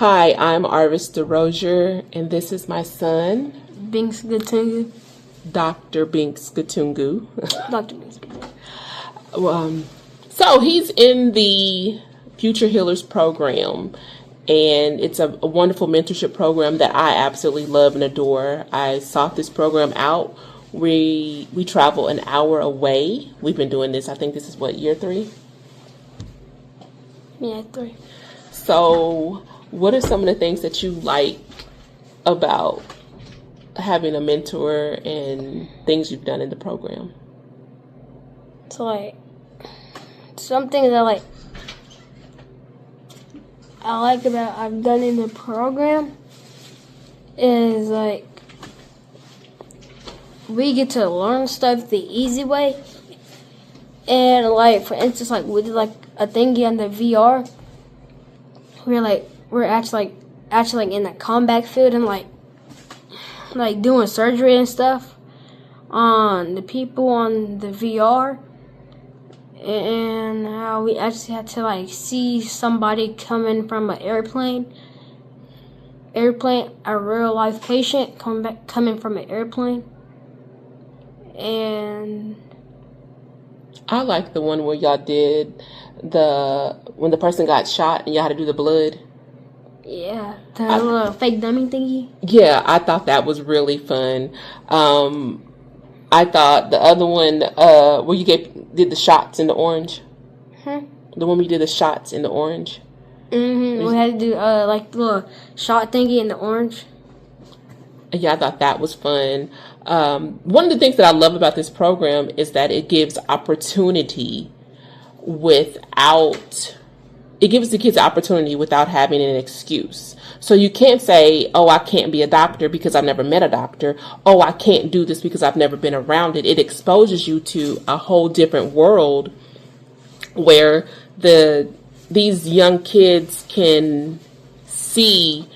Hi, I'm Arvis DeRozier, and this is my son, Binks Gatungu. Dr. Binks Gatungu. Dr. Binks Gatungu. So he's in the Future Healers program, and it's a wonderful mentorship program that I absolutely love and adore. I sought this program out. We travel an hour away. We've been doing this, I think this is what, year 3? Yeah, 3. So what are some of the things that you like about having a mentor and things you've done in the program? So some things I like about I've done in the program is we get to learn stuff the easy way. And for instance, we did a thingy on the VR. We're actually in the combat field and doing surgery and stuff on the people on the VR, and how we actually had to see somebody coming from an airplane, a real life patient coming from an airplane. And I like the one where y'all did when the person got shot and y'all had to do the blood. Yeah, the little fake dummy thingy. Yeah, I thought that was really fun. I thought the other one where you did the shots in the orange. The one where you did the shots in the orange. We had to do the little shot thingy in the orange. Yeah, I thought that was fun. One of the things that I love about this program is that it gives opportunity it gives the kids opportunity without having an excuse. So you can't say, oh, I can't be a doctor because I've never met a doctor. Oh, I can't do this because I've never been around it. It exposes you to a whole different world where these young kids can see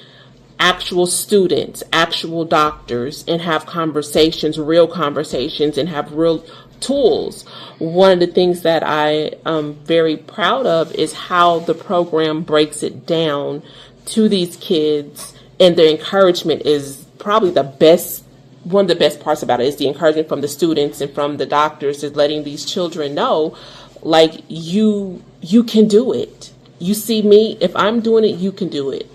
actual students, actual doctors, and have conversations, real conversations, and have real tools. One of the things that I am very proud of is how the program breaks it down to these kids, and the encouragement is probably one of the best parts about it is the encouragement from the students and from the doctors, is letting these children know, you can do it. You see me, if I'm doing it, you can do it.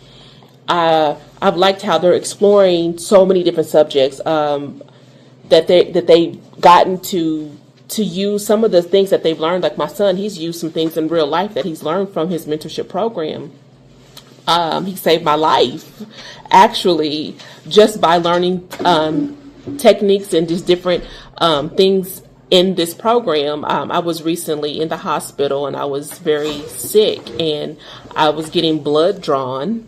I've liked how they're exploring so many different subjects, that they've gotten to use some of the things that they've learned. Like my son, he's used some things in real life that he's learned from his mentorship program. He saved my life, actually, just by learning techniques and just different things in this program. I was recently in the hospital and I was very sick, and I was getting blood drawn,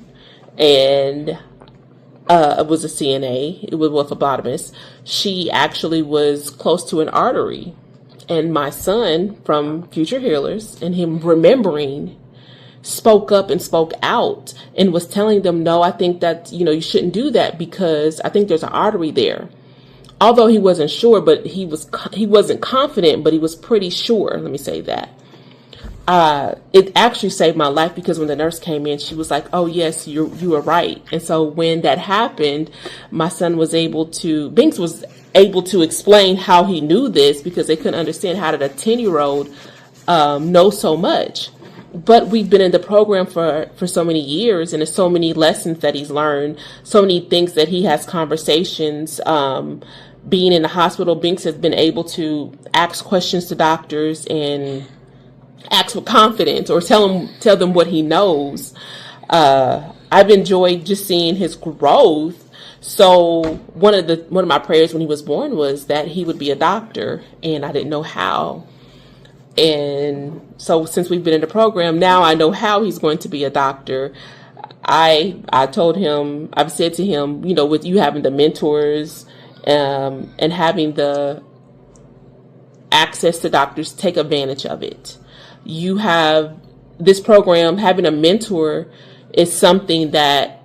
and it was a CNA, it was with a phlebotomist. She actually was close to an artery, and my son from Future Healers and him remembering spoke up and spoke out and was telling them, no, I think that, you shouldn't do that because I think there's an artery there. Although he wasn't sure, but he wasn't confident, but he was pretty sure. Let me say that. It actually saved my life, because when the nurse came in, she was like, oh yes, you were right. And so when that happened, my son Binks was able to explain how he knew this, because they couldn't understand how did a 10-year-old know so much. But we've been in the program for so many years, and there's so many lessons that he's learned, so many things that he has conversations. Being in the hospital, Binks has been able to ask questions to doctors and ask with confidence, or tell them what he knows. I've enjoyed just seeing his growth. So one of my prayers when he was born was that he would be a doctor, and I didn't know how. And so since we've been in the program, now I know how he's going to be a doctor. I told him, I've said to him, with you having the mentors and having the access to doctors, take advantage of it. You have this program, having a mentor is something that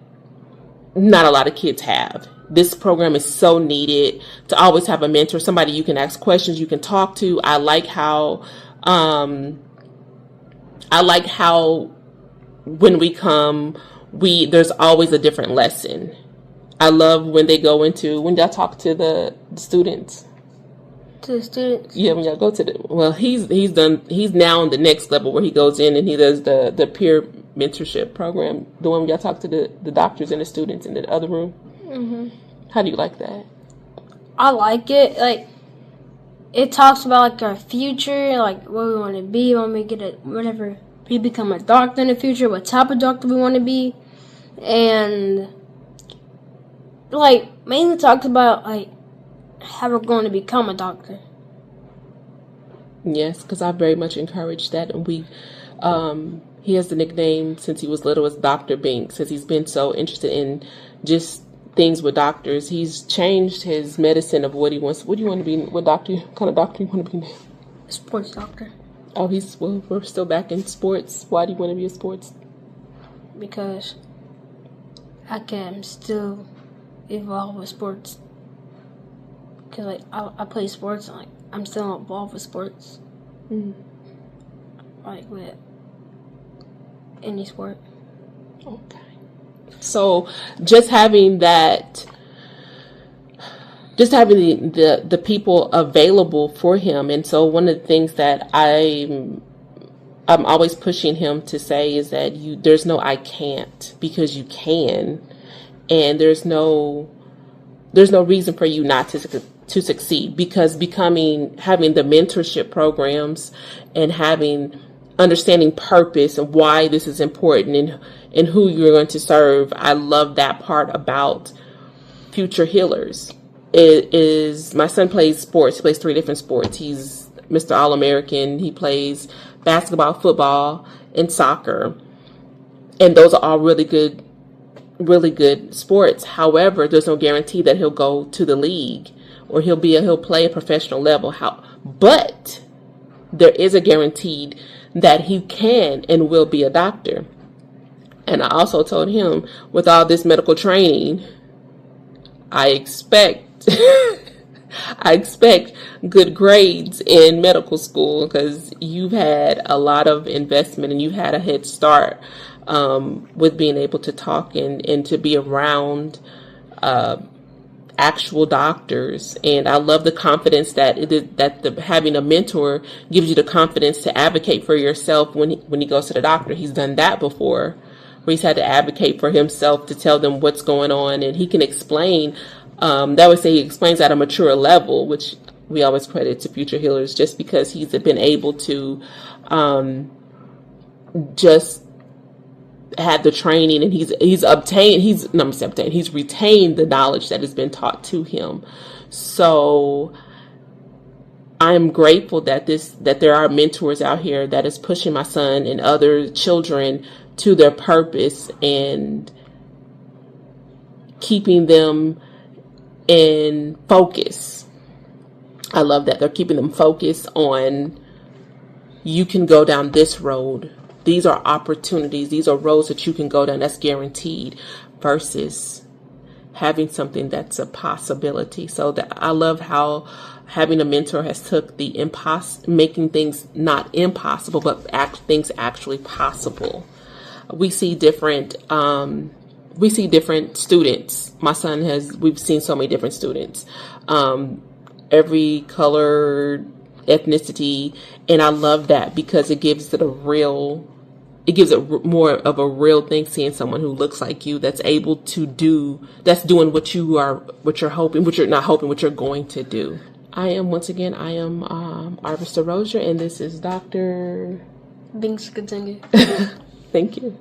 not a lot of kids have. This program is so needed, to always have a mentor, somebody you can ask questions, you can talk to. I like how when we come, there's always a different lesson. I love when y'all talk to the students. To the students? Yeah, when y'all go to he's now on the next level where he goes in and he does the peer mentorship program. The one where y'all talk to the doctors and the students in the other room. Mm-hmm. How do you like that? I like it. Like, it talks about like our future, like what we want to be when we whenever we become a doctor in the future, what type of doctor we want to be, and like mainly talks about like how we're going to become a doctor. Yes, because I very much encourage that, and he has the nickname since he was little as Dr. Binks, since he's been so interested in just things with doctors. He's changed his medicine of what he wants. What do you want to be? What kind of doctor you want to be now? Sports doctor. Oh, we're still back in sports. Why do you want to be a sports? Because I can still evolve with sports. Because like I play sports, and like I'm still involved with sports. Like with any sport. Okay. So just having the people available for him. And so one of the things that I'm always pushing him to say is that there's no I can't, because you can, and there's no reason for you not to succeed, because having the mentorship programs and understanding purpose and why this is important and who you're going to serve. I love that part about Future Healers. It is, my son plays sports. He plays 3 different sports. He's Mr. All-American. He plays basketball, football, and soccer. And those are all really good sports. However, there's no guarantee that he'll go to the league or he'll play a professional level. But there is a guaranteed that he can and will be a doctor. And I also told him, with all this medical training, I expect good grades in medical school, because you've had a lot of investment and you've had a head start with being able to talk and to be around actual doctors. And I love the confidence that having a mentor gives you the confidence to advocate for yourself when he goes to the doctor. He's done that before, where he's had to advocate for himself to tell them what's going on, and he can explain. That would say he explains at a mature level, which we always credit to Future Healers, just because he's been able to just had the training, and he's retained the knowledge that has been taught to him. So I'm grateful that there are mentors out here that is pushing my son and other children to their purpose and keeping them in focus. I love that they're keeping them focused on, you can go down this road. These are opportunities. These are roads that you can go down. That's guaranteed, versus having something that's a possibility. So that I love how having a mentor has took making things not impossible, but things actually possible. We see different students. My son we've seen so many different students, every color, ethnicity. And I love that, because it gives it more of a real thing, seeing someone who looks like you, that's able to that's doing what you're going to do. I am Arvista Rozier, and this is Dr. Binks continue. Thank you.